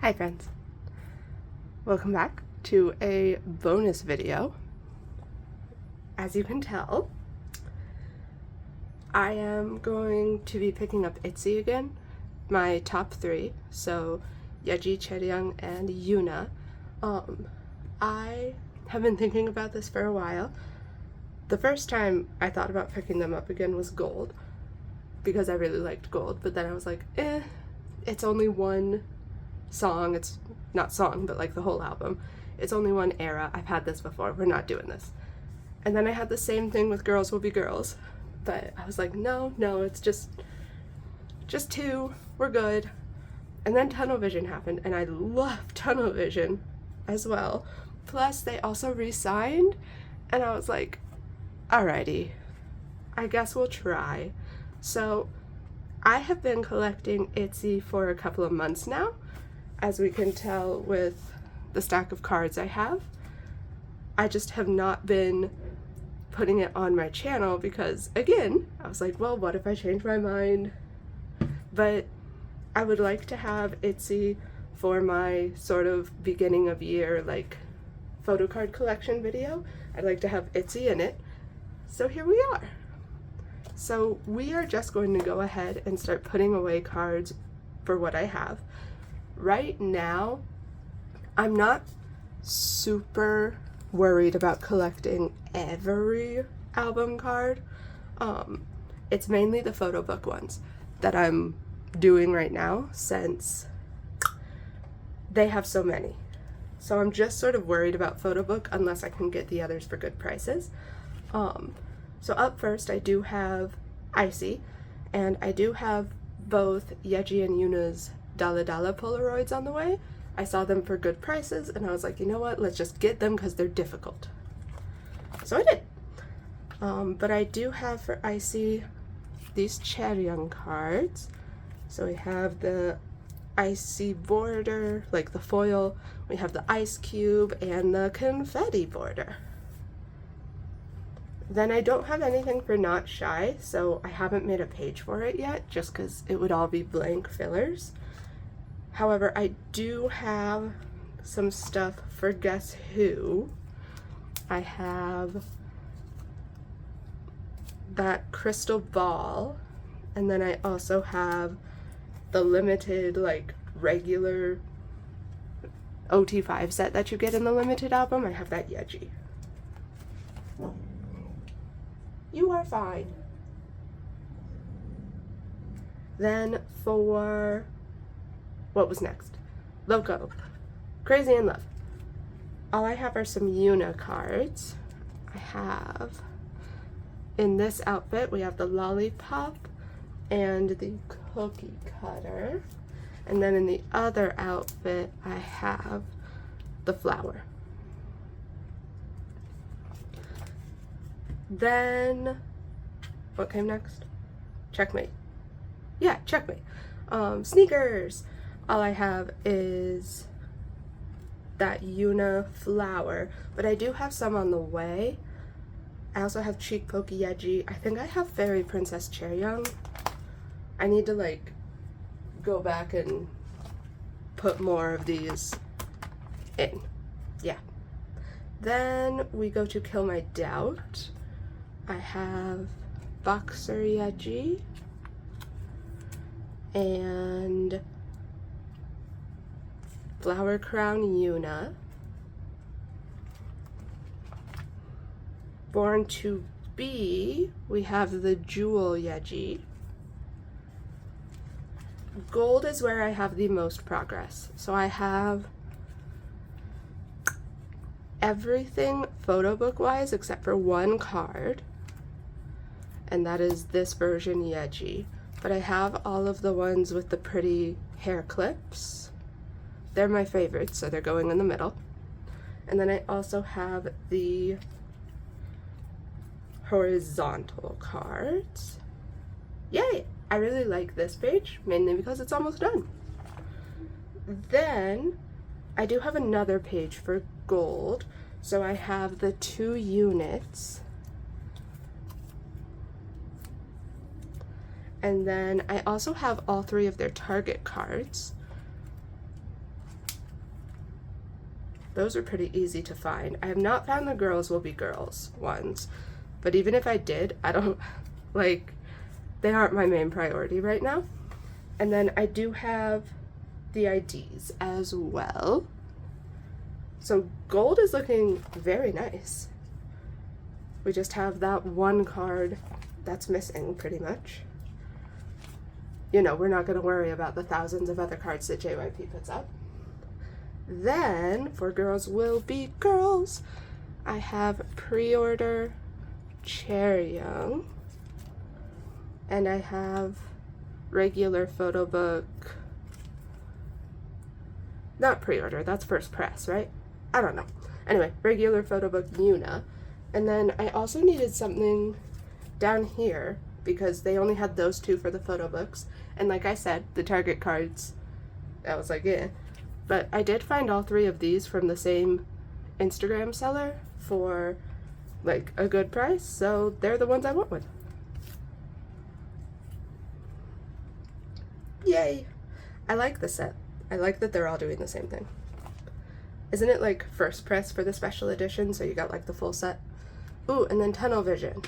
Hi friends, welcome back to a bonus video. As you can tell, I am going to be picking up Itzy again, my top three, so Yeji, Chaeryeong, and Yuna. I have been thinking about this for a while. The first time I thought about picking them up again was Gold, because I really liked Gold, but then I was like, it's only one song, it's not song, but like the whole album. It's only one era, I've had this before, we're not doing this. And then I had the same thing with Girls Will Be Girls, but I was like, no, it's just two, we're good. And then Tunnel Vision happened, and I love Tunnel Vision as well. Plus, they also re-signed, and I was like, alrighty, I guess we'll try. So, I have been collecting Itzy for a couple of months now, as we can tell with the stack of cards I have. I just have not been putting it on my channel because, again, I was like, well, what if I change my mind? But I would like to have Itzy for my sort of beginning of year, like, photo card collection video. I'd like to have Itzy in it. So here we are. So we are just going to go ahead and start putting away cards for what I have. Right now, I'm not super worried about collecting every album card. It's mainly the photo book ones that I'm doing right now since they have so many. So I'm just sort of worried about photo book unless I can get the others for good prices. So up first I do have Icy, and I do have both Yeji and Yuna's I-DLE Polaroids on the way. I saw them for good prices and I was like, you know what, let's just get them because they're difficult. So I did. But I do have for Icy these Chaeryeong cards. So we have the icy border, like the foil, we have the ice cube, and the confetti border. Then I don't have anything for Not Shy, so I haven't made a page for it yet, just because it would all be blank fillers. However, I do have some stuff for Guess Who. I have that crystal ball, and then I also have the limited, like, regular OT5 set that you get in the limited album. I have that Yeji. You are fine. Then for, what was next? Loco. Crazy in Love. All I have are some Yuna cards. I have, in this outfit, we have the lollipop and the cookie cutter. And then in the other outfit, I have the flower. Then, what came next? Checkmate. Yeah, Checkmate. Sneakers. All I have is that Yuna flower, but I do have some on the way. I also have Cheek Poke Yeji. I think I have Fairy Princess Chaeryeong. I need to, like, go back and put more of these in. Yeah. Then we go to Kill My Doubt. I have Boxer Yeji and Flower Crown Yuna. Born to Be, we have the Jewel Yeji. Gold is where I have the most progress. So I have everything photo book wise except for one card, and that is this version Yeji. But I have all of the ones with the pretty hair clips. They're my favorites, so they're going in the middle. And then I also have the horizontal cards. Yay! I really like this page, mainly because it's almost done. Then I do have another page for Gold. So I have the 2 units. And then I also have all 3 of their Target cards. Those are pretty easy to find. I have not found the girls will be girls ones, but even if I did, I don't, like, they aren't my main priority right now. And then I do have the IDs as well. So gold is looking very nice. We just have that one card that's missing pretty much. You know, we're not going to worry about the thousands of other cards that JYP puts up. Then, for girls will be girls, I have pre-order Chaeryeong. And I have regular photo book, not pre-order, that's first press, right? I don't know. Anyway, regular photo book Yuna. And then I also needed something down here because they only had those two for the photo books. And like I said, the Target cards, I was like, yeah. But I did find all three of these from the same Instagram seller for like a good price. So they're the ones I went with. Yay! I like the set. I like that they're all doing the same thing. Isn't it like first press for the special edition, so you got like the full set? Ooh, and then tunnel vision.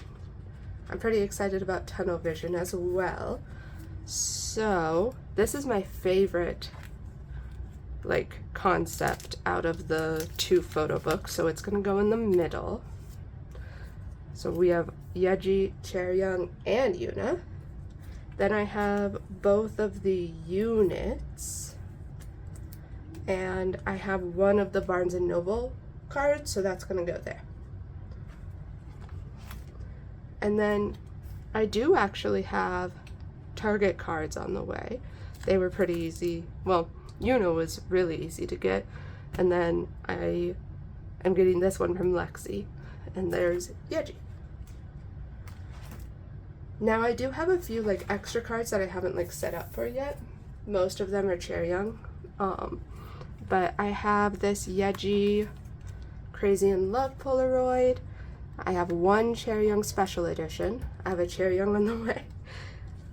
I'm pretty excited about tunnel vision as well. So, this is my favorite like concept out of the two photo books, so it's gonna go in the middle. So we have Yeji, Chaeryeong, and Yuna. Then I have both of the units, and I have one of the Barnes & Noble cards, so that's going to go there. And then I do actually have Target cards on the way. They were pretty easy. Well, Yuna was really easy to get, and then I am getting this one from Lexi, and there's Yeji. Now I do have a few like extra cards that I haven't like set up for yet. Most of them are Chaeryeong. But I have this Yeji Crazy in Love Polaroid. I have one Chaeryeong special edition. I have a Chaeryeong on the way.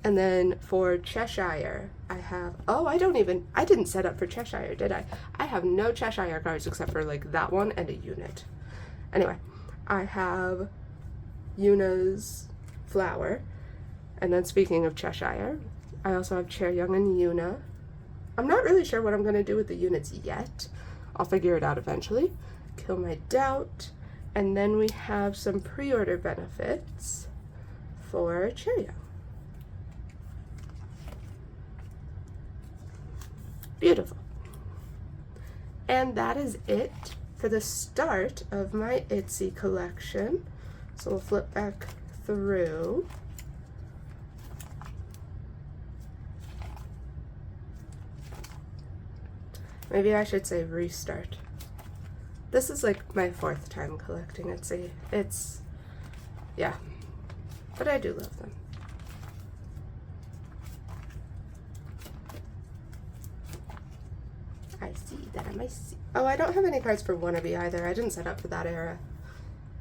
And then for Cheshire, I have, I didn't set up for Cheshire, did I? I have no Cheshire cards except for like that one and a unit. Anyway, I have Yuna's Flower. And then speaking of Cheshire, I also have Chaeryeong and Yuna. I'm not really sure what I'm going to do with the units yet. I'll figure it out eventually. Kill My Doubt. And then we have some pre-order benefits for Chaeryeong. Beautiful. And that is it for the start of my Itzy collection. So we'll flip back through. Maybe I should say restart. This is like my 4th time collecting Itzy. Yeah. But I do love them. I see that I might see. Oh, I don't have any cards for Wannabe either. I didn't set up for that era.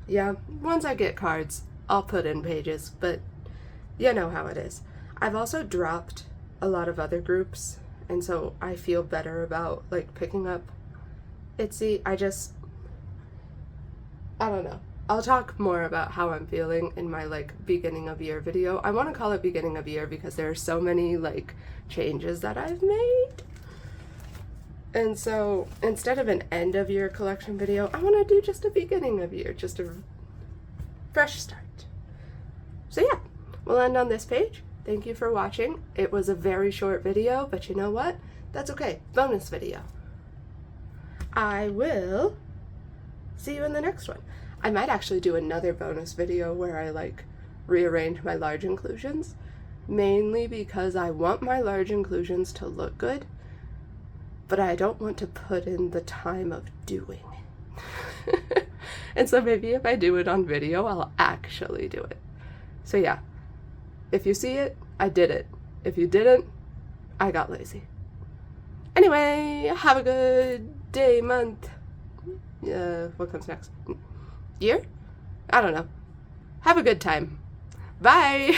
Yeah, once I get cards, I'll put in pages, but you know how it is. I've also dropped a lot of other groups, and so I feel better about like picking up Itzy. I don't know. I'll talk more about how I'm feeling in my like beginning of year video. I want to call it beginning of year because there are so many like changes that I've made. And so instead of an end of year collection video, I want to do just a beginning of year, just a fresh start. So yeah, we'll end on this page. Thank you for watching. It was a very short video, but you know what? That's okay. Bonus video. I will see you in the next one. I might actually do another bonus video where I like rearrange my large inclusions, mainly because I want my large inclusions to look good, but I don't want to put in the time of doing. And so maybe if I do it on video, I'll actually do it. So yeah, if you see it, I did it. If you didn't, I got lazy. Anyway, have a good day, month. What comes next? Year? I don't know. Have a good time. Bye!